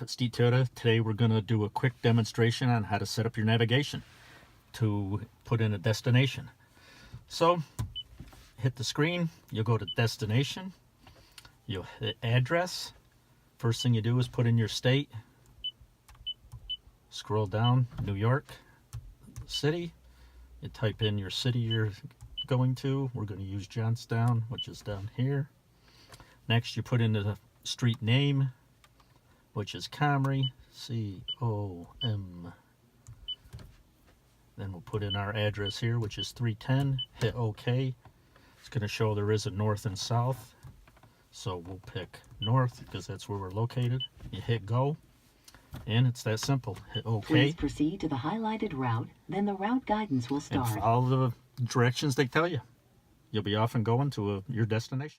at Steet. Today we're going to do a quick demonstration on how to set up your navigation to put in a destination. So hit the screen, you'll go to destination, you'll hit address. First thing you do is put in your state, scroll down, New York city, you type in your city you're going to. We're going to use Johnstown, which is down here. Next you put in the street name, which is Comrie, C-O-M. Then we'll put in our address here, which is 310, hit OK. It's going to show there is a north and south, so we'll pick north because that's where we're located. You hit go, and it's that simple. Hit OK. Please proceed to the highlighted route, then the route guidance will start. And follow the directions they tell you. You'll be off and going to your destination.